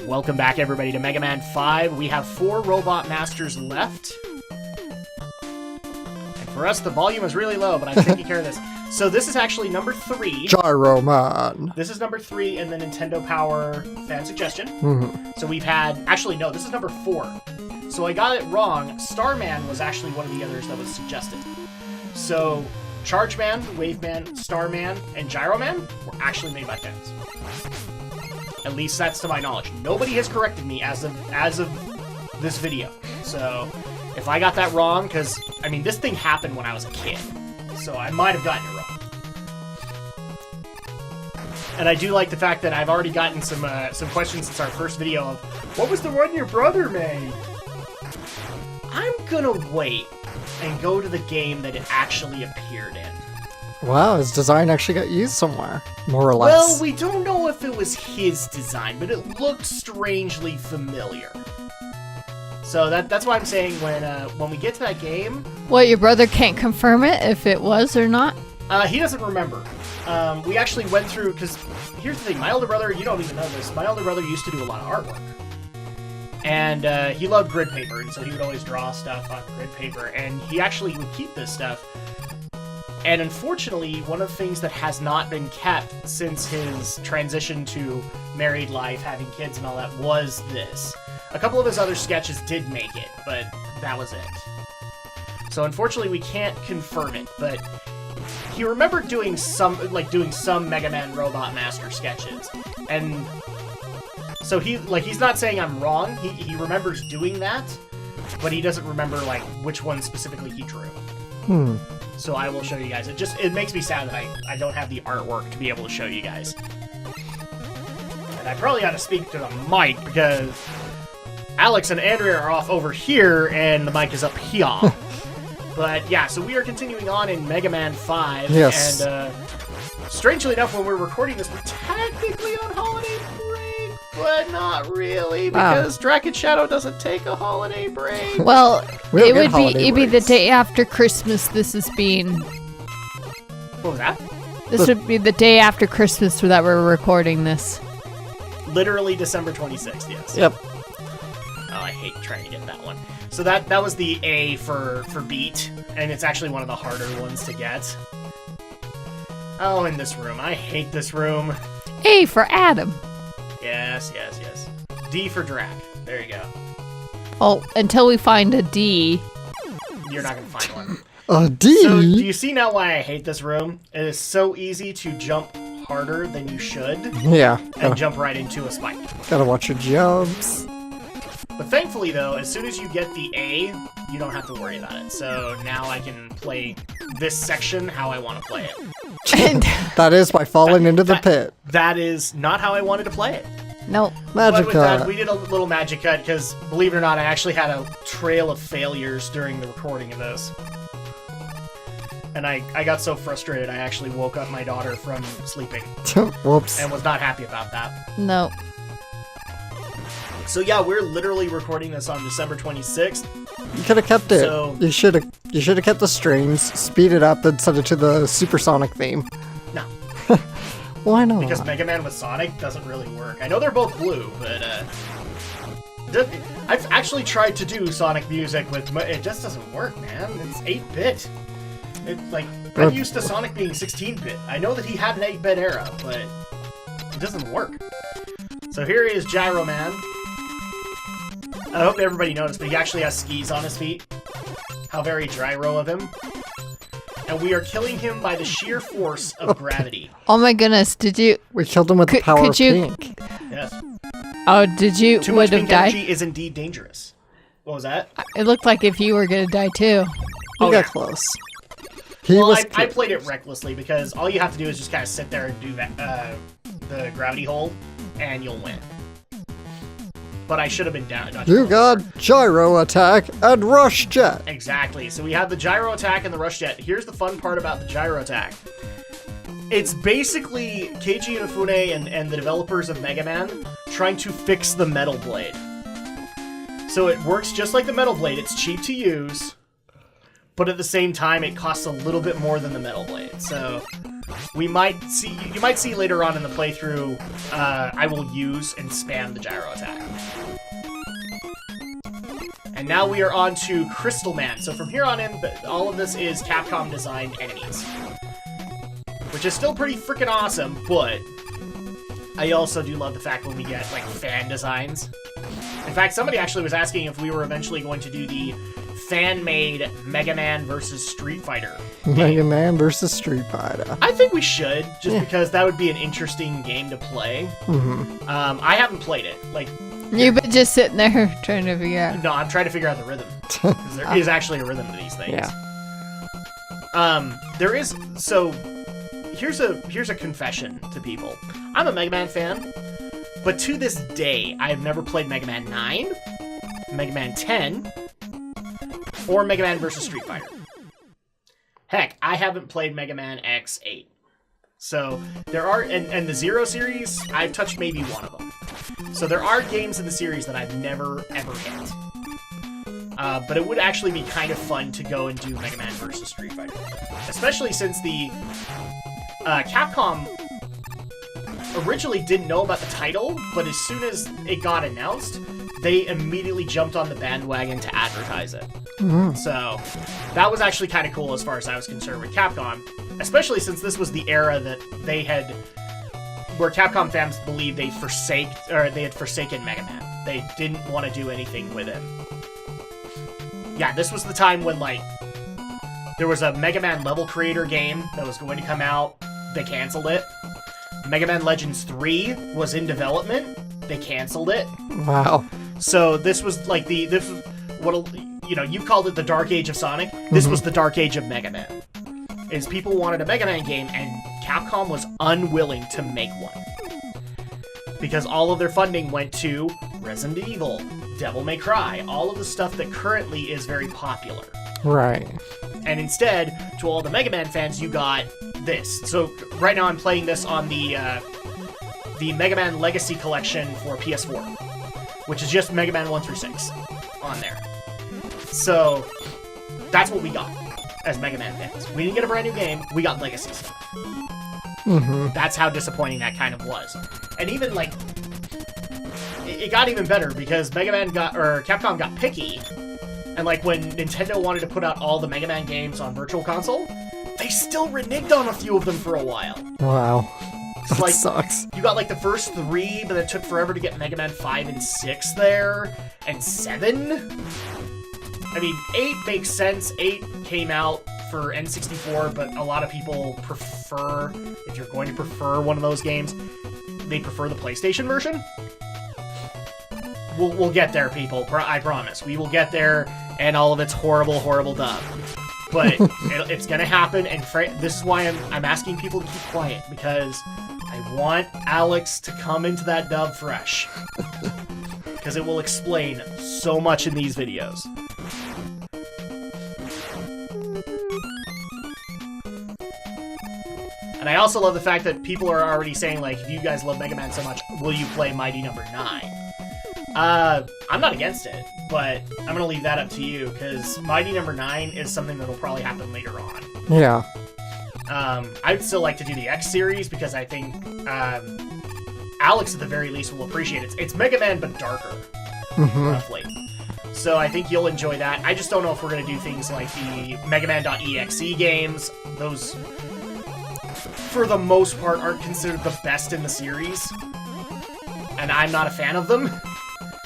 Welcome back, everybody, to Mega Man 5. We have 4 Robot Masters left. And for us, the volume is really low, but I'm taking care of this. So this is actually number 3. Gyro Man. This is number 3 in the Nintendo Power fan suggestion. Mm-hmm. So we've had... Actually, no, this is number 4. So I got it wrong. Starman was actually one of the others that was suggested. So Charge Man, Wave Man, Starman, and Gyro Man were actually made by fans. At least that's to my knowledge. Nobody has corrected me as of this video. So if I got that wrong, because, I mean, this thing happened when I was a kid. So I might have gotten it wrong. And I do like the fact that I've already gotten some questions since our first video of, what was the one your brother made? I'm gonna wait and go to the game that it actually appeared in. Wow, his design actually got used somewhere, more or less. Well, we don't know if it was his design, but it looked strangely familiar. So that's why I'm saying when we get to that game... What, your brother can't confirm it if it was or not? He doesn't remember. We actually went through, because here's the thing, my older brother, you don't even know this, my older brother used to do a lot of artwork. And he loved grid paper, and so he would always draw stuff on grid paper, and he actually would keep this stuff. And unfortunately, one of the things that has not been kept since his transition to married life, having kids and all that, was this. A couple of his other sketches did make it, but that was it. So unfortunately, we can't confirm it, but he remembered doing some Mega Man Robot Master sketches. And so he's not saying I'm wrong. He remembers doing that, but he doesn't remember which one specifically he drew. So I will show you guys. It makes me sad that I don't have the artwork to be able to show you guys. And I probably ought to speak to the mic because Alex and Andrea are off over here and the mic is up here. But yeah, so we are continuing on in Mega Man 5. Yes. And strangely enough, when we're recording this, we're technically on holiday break, but not really, because Drak and Shadow doesn't take a holiday break. Well, it'd be the breaks. day after Christmas this is being... What was that? This would be the day after Christmas that we're recording this. Literally December 26th, yes. Yep. Oh, I hate trying to get that one. So that was the A for beat, and it's actually one of the harder ones to get. Oh, in this room. I hate this room. A for Adam. Yes. D for Drak. There you go. Oh, until we find a D. You're not going to find one. A D? So, do you see now why I hate this room? It is so easy to jump harder than you should. Yeah. And jump right into a spike. Gotta watch your jumps. But thankfully, though, as soon as you get the A, you don't have to worry about it. So now I can play this section how I want to play it. That is by falling into the pit. That is not how I wanted to play it. Nope. Magic But with cut. that, we did a little magic cut because, believe it or not, I actually had a trail of failures during the recording of this. And I got so frustrated, I actually woke up my daughter from sleeping. Whoops. And was not happy about that. No. So yeah, we're literally recording this on December 26th. You could have kept it. So- You should have kept the strings, speed it up, and set it to the supersonic theme. No. Why not? Because Mega Man with Sonic doesn't really work. I know they're both blue, but I've actually tried to do Sonic music with... It just doesn't work, man. It's 8-bit. I'm used to Sonic being 16-bit. I know that he had an 8-bit era, but it doesn't work. So here is Gyro Man. I hope everybody noticed, but he actually has skis on his feet. How very gyro of him. And we are killing him by the sheer force of gravity. Oh my goodness, did you... We killed him with the power of pink. Yes. Oh, did you... Too much would have pink died? energy is indeed dangerous. What was that? It looked like if you were gonna die too. We Oh, got yeah. close. I played it recklessly because all you have to do is just kind of sit there and do that, the gravity hold, and you'll win. But I should have been down. You got gyro attack and rush jet. Exactly. So we have the gyro attack and the rush jet. Here's the fun part about the gyro attack. It's basically Keiji Inafune and the developers of Mega Man trying to fix the Metal Blade. So it works just like the Metal Blade. It's cheap to use, but at the same time, it costs a little bit more than the Metal Blade. So you might see later on in the playthrough, I will use and spam the gyro attack. And now we are on to Crystal Man. So from here on in, all of this is Capcom designed enemies, which is still pretty freaking awesome, but I also do love the fact when we get, like, fan designs. In fact, somebody actually was asking if we were eventually going to do the fan-made Mega Man versus Street Fighter game. Mega Man versus Street Fighter. I think we should, just because that would be an interesting game to play. Mm-hmm. I haven't played it. Like, You've been just sitting there trying to figure out. no, I'm trying to figure out the rhythm. 'Cause there is actually a rhythm to these things. Yeah. There is, so here's a confession to people. I'm a Mega Man fan, but to this day, I have never played Mega Man 9, Mega Man 10, or Mega Man vs. Street Fighter. Heck, I haven't played Mega Man X8. So there are, and the Zero series, I've touched maybe one of them. So there are games in the series that I've never, ever hit. But it would actually be kind of fun to go and do Mega Man vs. Street Fighter. Especially since the Capcom originally didn't know about the title, but as soon as it got announced, they immediately jumped on the bandwagon to advertise it. Mm-hmm. So that was actually kind of cool as far as I was concerned with Capcom, especially since this was the era that they had, where Capcom fans believed they had forsaken Mega Man. They didn't want to do anything with him. Yeah, this was the time when, like, there was a Mega Man level creator game that was going to come out. They canceled it. Mega Man Legends 3 was in development. They canceled it. Wow. So this was like this was what, you know, you called it the Dark Age of Sonic. This was the Dark Age of Mega Man. Is people wanted a Mega Man game and Capcom was unwilling to make one. Because all of their funding went to Resident Evil, Devil May Cry, all of the stuff that currently is very popular. Right. And instead, to all the Mega Man fans, you got this. So right now I'm playing this on the Mega Man Legacy Collection for PS4, which is just Mega Man 1 through 6 on there. So that's what we got as Mega Man fans. We didn't get a brand new game, we got Legacy stuff. Mm-hmm. That's how disappointing that kind of was. And even, like, it got even better because Capcom got picky. And, like, when Nintendo wanted to put out all the Mega Man games on Virtual Console, they still reneged on a few of them for a while. Wow. That Like, sucks. You got, like, the first 3, but it took forever to get Mega Man 5 and 6 there, and 7. I mean, 8 makes sense. 8 came out for N64, but a lot of people prefer, if you're going to prefer one of those games, they prefer the PlayStation version. We'll get there, people. I promise. We will get there, and all of its horrible, horrible dub. But it's gonna happen, and this is why I'm asking people to keep quiet, because I want Alex to come into that dub fresh. Because it will explain so much in these videos. And I also love the fact that people are already saying, like, if you guys love Mega Man so much, will you play Mighty No. 9? I'm not against it, but I'm gonna leave that up to you, because Mighty No. 9 is something that'll probably happen later on. Yeah. I'd still like to do the X series, because I think, Alex at the very least will appreciate it. It's Mega Man, but darker, roughly. So I think you'll enjoy that. I just don't know if we're gonna do things like the Mega Man.exe games. Those, for the most part, aren't considered the best in the series. And I'm not a fan of them.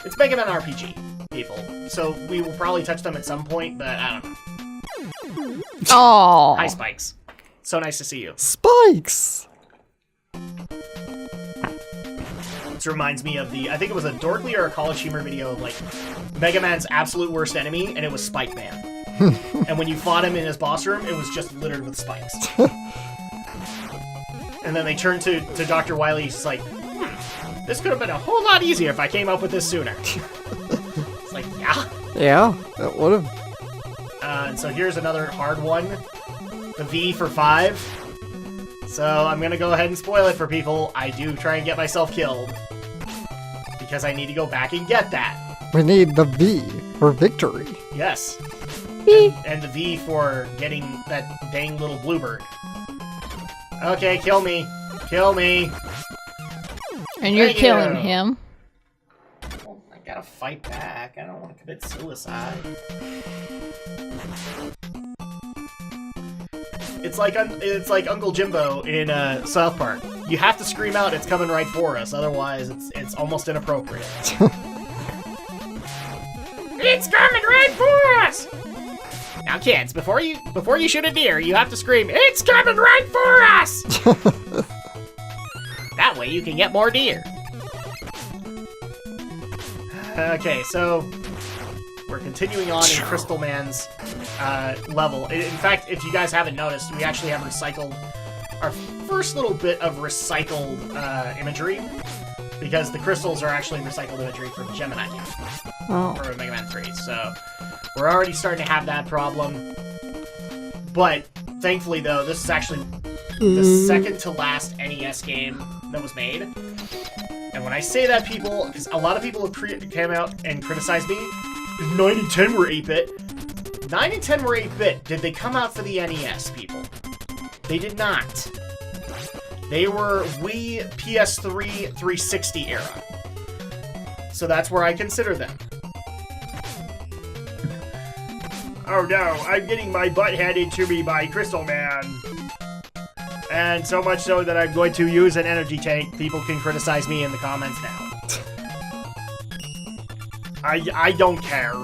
It's Mega Man RPG, people. So we will probably touch them at some point, but I don't know. Oh. Hi, Spikes. So nice to see you. Spikes! This reminds me of I think it was a Dorkly or a College Humor video of, like, Mega Man's absolute worst enemy, and it was Spike Man. And when you fought him in his boss room, it was just littered with spikes. And then they turned to Dr. Wily, he's like, this could have been a whole lot easier if I came up with this sooner. It's like, yeah. Yeah, that would have. And so here's another hard one. The V for 5. So I'm gonna go ahead and spoil it for people. I do try and get myself killed. Because I need to go back and get that. We need the V for victory. Yes. And the V for getting that dang little bluebird. Okay, kill me. Kill me. And you're Thank killing you. him. Well, I gotta fight back. I don't want to commit suicide. It's like Uncle Jimbo in South Park. You have to scream out, "It's coming right for us," otherwise it's almost inappropriate. It's coming right for us! Now, kids, before you shoot a deer, you have to scream, "It's coming right for us!" That way you can get more deer. Okay, so we're continuing on in Crystal Man's level. In fact, if you guys haven't noticed, we actually have recycled our first little bit of recycled imagery, because the crystals are actually recycled imagery from Gemini for Mega Man 3. So we're already starting to have that problem. But thankfully, though, this is actually the second to last NES game that was made. And when I say that, people, because a lot of people have came out and criticized me, 9 and 10 were 8-bit. 9 and 10 were 8-bit. Did they come out for the NES, people? They did not. They were Wii, PS3, 360 era. So that's where I consider them. Oh no, I'm getting my butt handed to me by Crystal Man. And so much so that I'm going to use an energy tank. People can criticize me in the comments now. I don't care.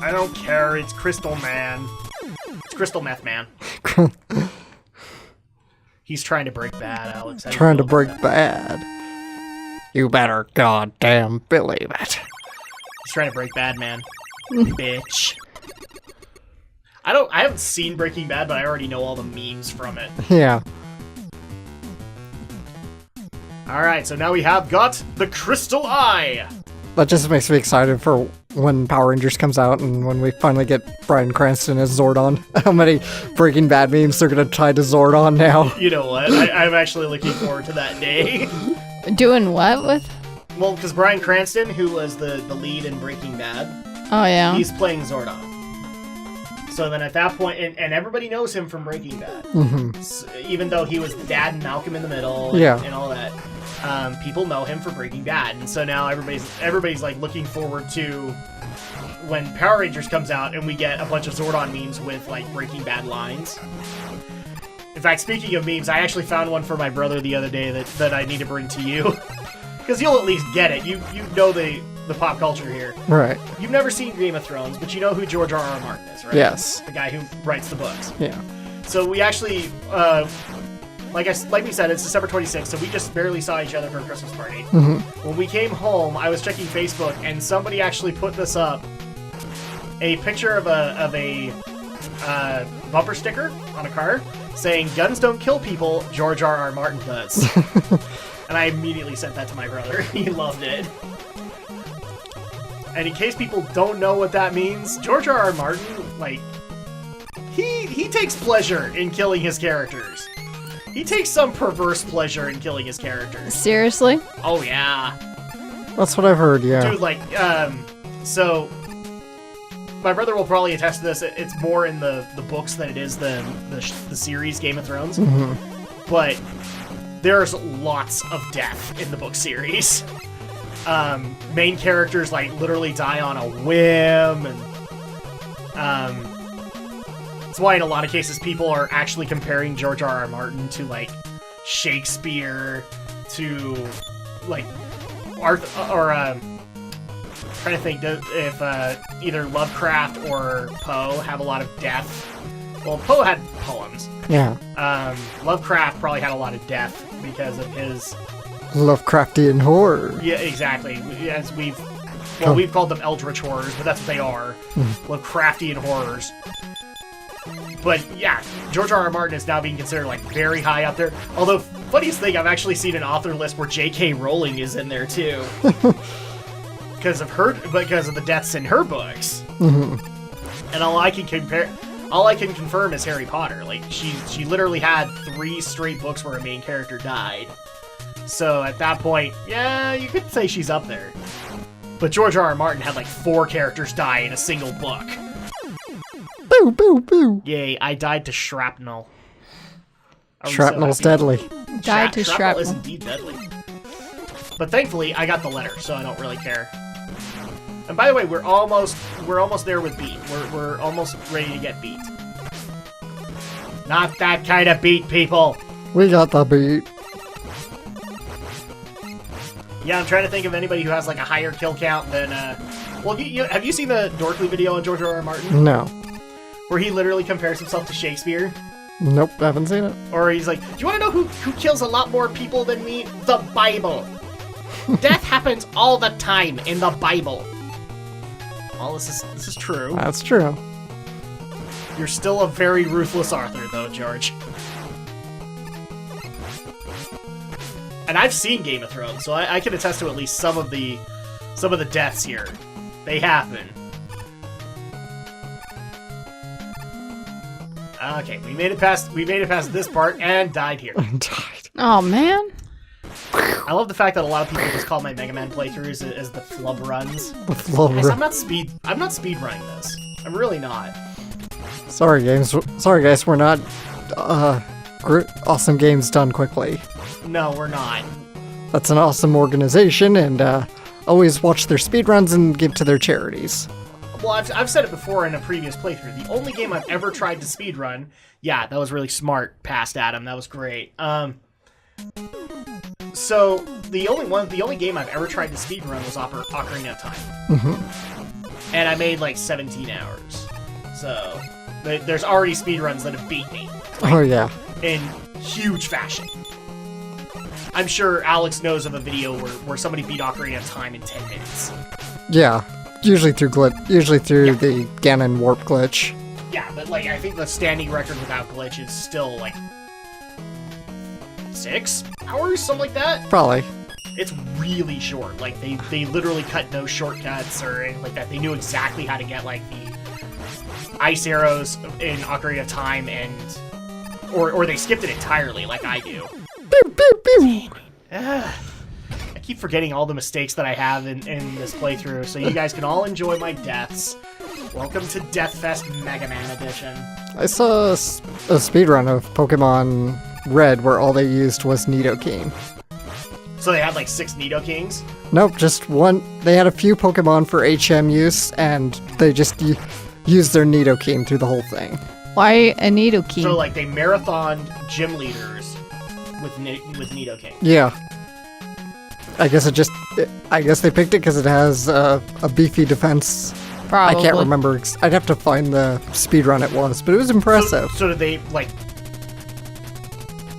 I don't care, it's Crystal Man. It's Crystal Meth Man. He's trying to break bad, Alex. Trying to break bad. You better goddamn believe it. He's trying to break bad, man. Bitch. I haven't seen Breaking Bad, but I already know all the memes from it. Yeah. Alright, so now we have got the Crystal Eye! That just makes me excited for when Power Rangers comes out and when we finally get Bryan Cranston as Zordon. How many Breaking Bad memes they're gonna tie to Zordon now? You know what? I'm actually looking forward to that day. Doing what with? Well, because Bryan Cranston, who was the lead in Breaking Bad, Oh, yeah. he's playing Zordon. So then at that point, and everybody knows him from Breaking Bad. So, even though he was the dad in Malcolm in the Middle and all that. People know him for Breaking Bad, and so now everybody's like looking forward to when Power Rangers comes out and we get a bunch of Zordon memes with like Breaking Bad lines. In fact, speaking of memes, I actually found one for my brother the other day that I need to bring to you, because you'll at least get it. You know the pop culture here. Right. You've never seen Game of Thrones, but you know who George R.R. Martin is, right? Yes. The guy who writes the books. Yeah. So we actually, like we said, it's December 26th, so we just barely saw each other for a Christmas party. When we came home, I was checking Facebook, and somebody actually put this up, a picture of a bumper sticker on a car saying, "Guns don't kill people, George R.R. Martin does." And I immediately sent that to my brother. He loved it. And in case people don't know what that means, George R.R. Martin, like, he takes pleasure in killing his characters. He takes some perverse pleasure in killing his characters. Seriously? Oh, yeah. That's what I've heard, yeah. Dude, like, so, my brother will probably attest to this. It's more in the books than it is the series Game of Thrones. But there's lots of death in the book series. Main characters, like, literally die on a whim, and, that's why in a lot of cases people are actually comparing George R.R. Martin to, like, Shakespeare, to, like, Arthur, or, trying to think if either Lovecraft or Poe have a lot of death. Well, Poe had poems. Yeah. Lovecraft probably had a lot of death because of his Lovecraftian horror. Yeah, exactly. As we've called them Eldritch horrors, but that's what they are. Lovecraftian horrors. But yeah, George R.R. Martin is now being considered like very high up there. Although, funniest thing, I've actually seen an author list where J.K. Rowling is in there too, because of the deaths in her books. And all I can confirm is Harry Potter. Like she literally had 3 straight books where a main character died. So at that point, yeah, you could say she's up there. But George R. R. Martin had like 4 characters die in a single book. Boo, boo, boo. Yay, I died to shrapnel. Are we so Shrapnel's happy? deadly. Died to Shrapnel is shrapnel. indeed deadly. But thankfully, I got the letter, so I don't really care. And by the way, we're almost there with beat. We're almost ready to get beat. Not that kind of beat, people. We got the beat. Yeah, I'm trying to think of anybody who has like a higher kill count than. Well, have you seen the Dorkly video on George R. R. Martin, No. where he literally compares himself to Shakespeare? Nope, haven't seen it. Or he's like, do you want to know who kills a lot more people than me? The Bible. Death happens all the time in the Bible. All this is true. That's true. You're still a very ruthless Arthur, though, George. And I've seen Game of Thrones, so I can attest to at least some of the deaths here. They happen. Okay, we made it past this part and died here. Died. Oh man. I love the fact that a lot of people just call my Mega Man playthroughs as the flub runs. The flow. Guys, I'm not speed running this. I'm really not. Sorry, games. Sorry, guys. We're not. Awesome games done quickly. No, we're not. That's an awesome organization, and always watch their speedruns and give to their charities. Well, I've said it before in a previous playthrough. The only game I've ever tried to speedrun, yeah, that was really smart, past Adam. That was great. So the only game I've ever tried to speedrun was Ocarina of Time, and I made like 17 hours. So there's already speedruns that have beat me. Oh yeah. In huge fashion. I'm sure Alex knows of a video where somebody beat Ocarina of Time in 10 minutes. Yeah. Usually through the Ganon warp glitch. Yeah, but like I think the standing record without glitch is still like 6 hours, something like that. Probably. It's really short. Like they literally cut no shortcuts or anything like that. They knew exactly how to get like the ice arrows in Ocarina of Time or they skipped it entirely like I do. Pew, pew, pew. I keep forgetting all the mistakes that I have in this playthrough, so you guys can all enjoy my deaths. Welcome to Deathfest Mega Man Edition. I saw a speedrun of Pokemon Red where all they used was Nidoking. So they had like 6 Nidokings? Nope, just one. They had a few Pokemon for HM use, and they just used their Nidoking through the whole thing. Why a Nidoking? So like they marathoned gym leaders with Nidoking. Yeah. I guess they picked it because it has a beefy defense. Probably. I can't remember. I'd have to find the speedrun it was, but it was impressive. So did they like?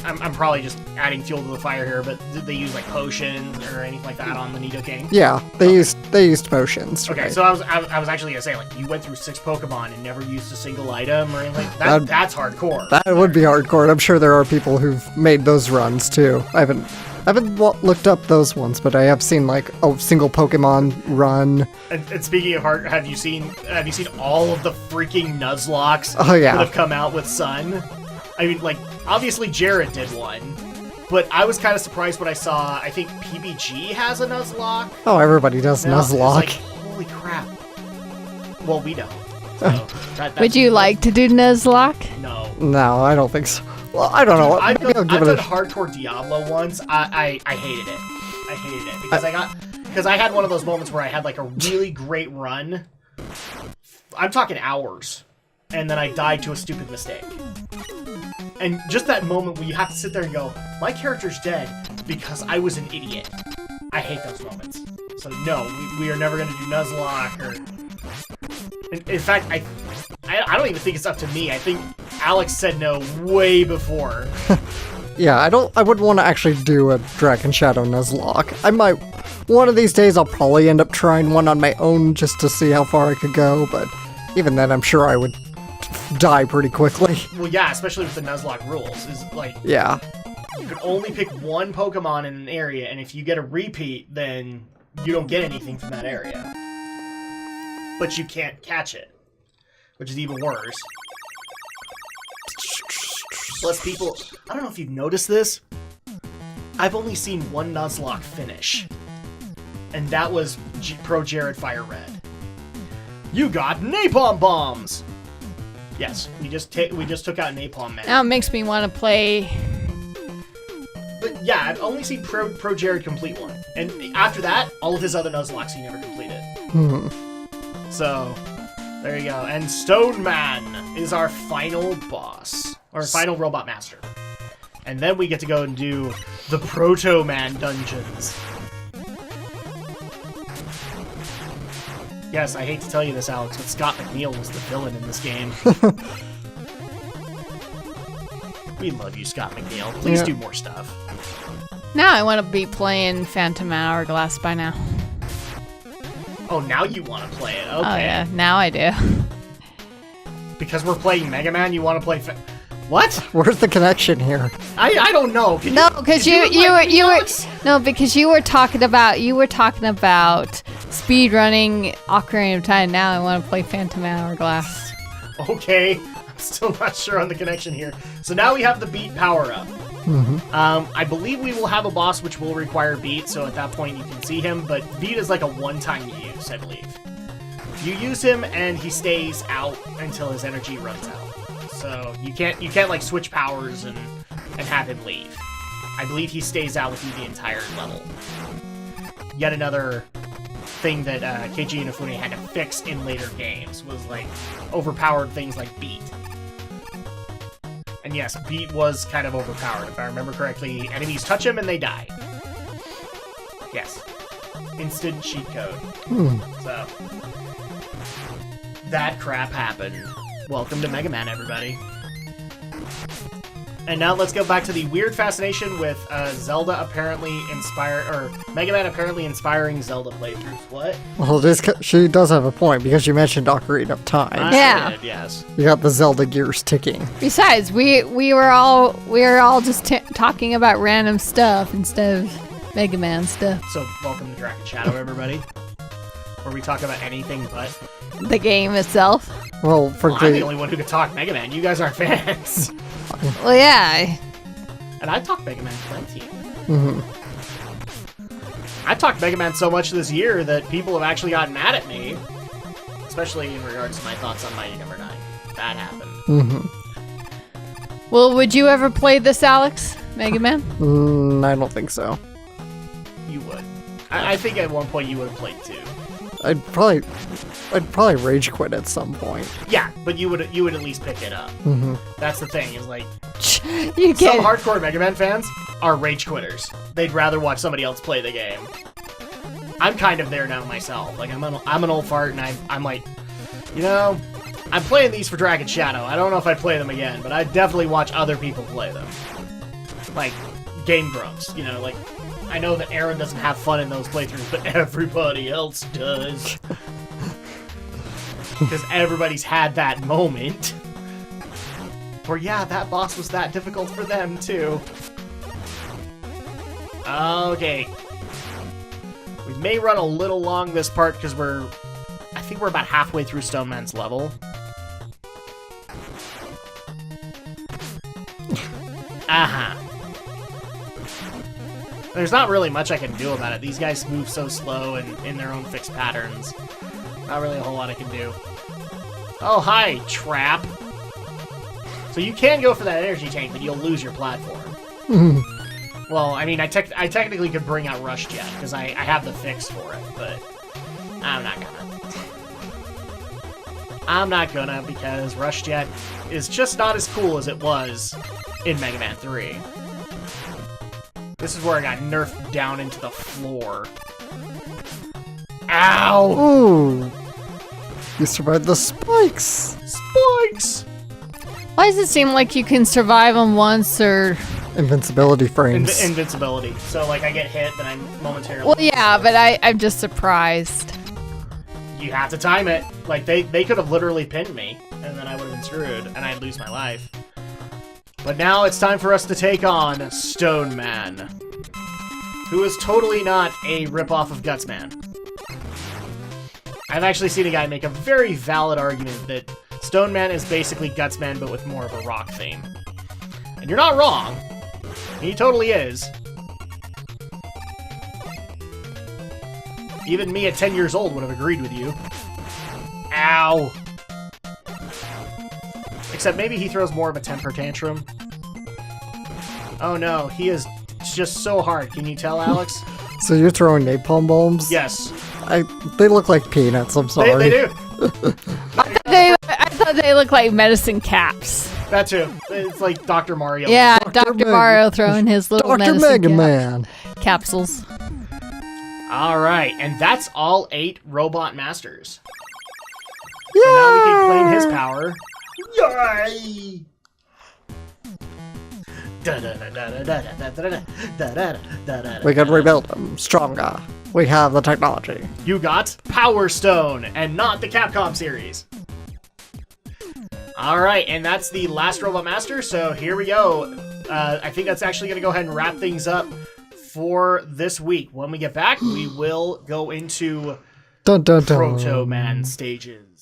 I'm probably just adding fuel to the fire here, but did they use like potions or anything like that on the Nidoking? Yeah, they used potions. Okay, right? so I was actually gonna say, like, you went through 6 Pokemon and never used a single item or anything like that. That's hardcore. That would be hardcore. I'm sure there are people who've made those runs too. I haven't looked up those ones, but I have seen like a single Pokemon run. And speaking of hard, have you seen all of the freaking Nuzlockes Oh yeah. that have come out with Sun? I mean, like, obviously Jared did one, but I was kind of surprised when I saw, I think PBG has a Nuzlocke. Oh, everybody does Now, it's Nuzlocke. like, holy crap. Well, we don't. So, Would you like to do Nuzlocke? No. No, I don't think so. Well, I don't know. I've Maybe I'll give done it a. hardcore Diablo once. I hated it. I hated it because I had one of those moments where I had like a really great run. I'm talking hours, and then I died to a stupid mistake. And just that moment where you have to sit there and go, my character's dead because I was an idiot. I hate those moments. So no, we are never going to do Nuzlocke or... In fact, I don't even think it's up to me. I think Alex said no way before. Yeah, I wouldn't want to actually do a Dragon Shadow Nuzlocke. I might... One of these days I'll probably end up trying one on my own just to see how far I could go, but even then I'm sure I would die pretty quickly. Well, yeah, especially with the Nuzlocke rules. Is like, Yeah. you can only pick one Pokemon in an area, and if you get a repeat, then you don't get anything from that area. But you can't catch it, which is even worse. Plus people, I don't know if you've noticed this, I've only seen one Nuzlocke finish. and that was Pro Jared Fire Red. You got Napalm Bombs! Yes, we just took out Napalm Man. Now it makes me want to play. But yeah, I've only seen Pro Jared complete one. And after that, all of his other Nuzlocke he never completed. So, there you go. And Stone Man is our final boss. Or final Robot Master. And then we get to go and do the Proto Man dungeons. Yes, I hate to tell you this, Alex, but Scott McNeil was the villain in this game. We love you, Scott McNeil. Please do more stuff. Now I want to be playing Phantom Hourglass by now. Oh, now you want to play it. Okay. Oh yeah, now I do. Because we're playing Mega Man, you want to play what? Where's the connection here? I don't know. No, because you were no, because you were talking about speedrunning Ocarina of Time. Now I want to play Phantom Hourglass. Okay, I'm still not sure on the connection here. So now we have the beat power-up. I believe we will have a boss which will require beat, so at that point you can see him, but beat is like a one-time use, I believe. You use him and he stays out until his energy runs out. So you can't like switch powers and have him leave. I believe he stays out with you the entire level. Yet another thing that Keiji Inafune had to fix in later games was like overpowered things like beat. And yes, beat was kind of overpowered. If I remember correctly, enemies touch him and they die. Yes. Instant cheat code. So, that crap happened. Welcome to Mega Man, everybody. And now let's go back to the weird fascination with Zelda apparently Mega Man apparently inspiring Zelda playthroughs. What? Well, she does have a point because you mentioned Ocarina of Time. Yeah. I did, yes. You got the Zelda gears ticking. Besides, we were all just talking about random stuff instead of Mega Man stuff. So, welcome to Drak and Shadow, everybody. Where we talk about anything but the game itself. Well, I'm the only one who could talk Mega Man. You guys aren't fans. Well, yeah. And I've talked Mega Man plenty. I've talked Mega Man so much this year that people have actually gotten mad at me. Especially in regards to my thoughts on Mighty Number 9. That happened. Well, would you ever play this, Alex? Mega Man? I don't think so. You would. I think at one point you would have played too. I'd probably rage quit at some point. Yeah, but you would at least pick it up. That's the thing, is like some hardcore Mega Man fans are rage quitters. They'd rather watch somebody else play the game. I'm kind of there now myself. Like I'm an old fart, and I'm like, you know, I'm playing these for Drak and Shadow. I don't know if I'd play them again, but I'd definitely watch other people play them. Like Game Grumps, you know, like. I know that Aaron doesn't have fun in those playthroughs, but everybody else does. Because everybody's had that moment. Where, yeah, that boss was that difficult for them, too. Okay. We may run a little long this part, because I think we're about halfway through Stone Man's level. Aha. There's not really much I can do about it. These guys move so slow and in their own fixed patterns. Not really a whole lot I can do. Oh, hi, trap. So you can go for that energy tank, but you'll lose your platform. Well, I mean, I technically could bring out Rush Jet, because I have the fix for it, but I'm not gonna. I'm not gonna, because Rush Jet is just not as cool as it was in Mega Man 3. This is where I got nerfed down into the floor. Ow! Ooh! You survived the spikes! Spikes! Why does it seem like you can survive them once or... Invincibility frames. Invincibility. So, like, I get hit, then I'm momentarily... Well, yeah, but I'm just surprised. You have to time it. Like, they could have literally pinned me, and then I would have been screwed, and I'd lose my life. But now it's time for us to take on Stone Man, who is totally not a ripoff of Guts Man. I've actually seen a guy make a very valid argument that Stone Man is basically Guts Man, but with more of a rock theme. And you're not wrong. He totally is. Even me at 10 years old would have agreed with you. Ow. Except maybe he throws more of a temper tantrum. Oh no, he is just so hard. Can you tell, Alex? So you're throwing napalm bombs? Yes. They look like peanuts, I'm sorry. They do. I thought they looked like medicine caps. That too. It's like Dr. Mario. Yeah, Dr. Mario throwing his little Dr. medicine Mega Man. capsules. All right, and that's all 8 Robot Masters. Yeah! So now we can claim his power. Yay! We can rebuild them stronger. We have the technology. You got Power Stone, and not the Capcom series. All right, and that's the last Robot Master, so here we go. I think that's actually going to go ahead and wrap things up for this week. When we get back, we will go into Dun dun dun. Proto Man stages.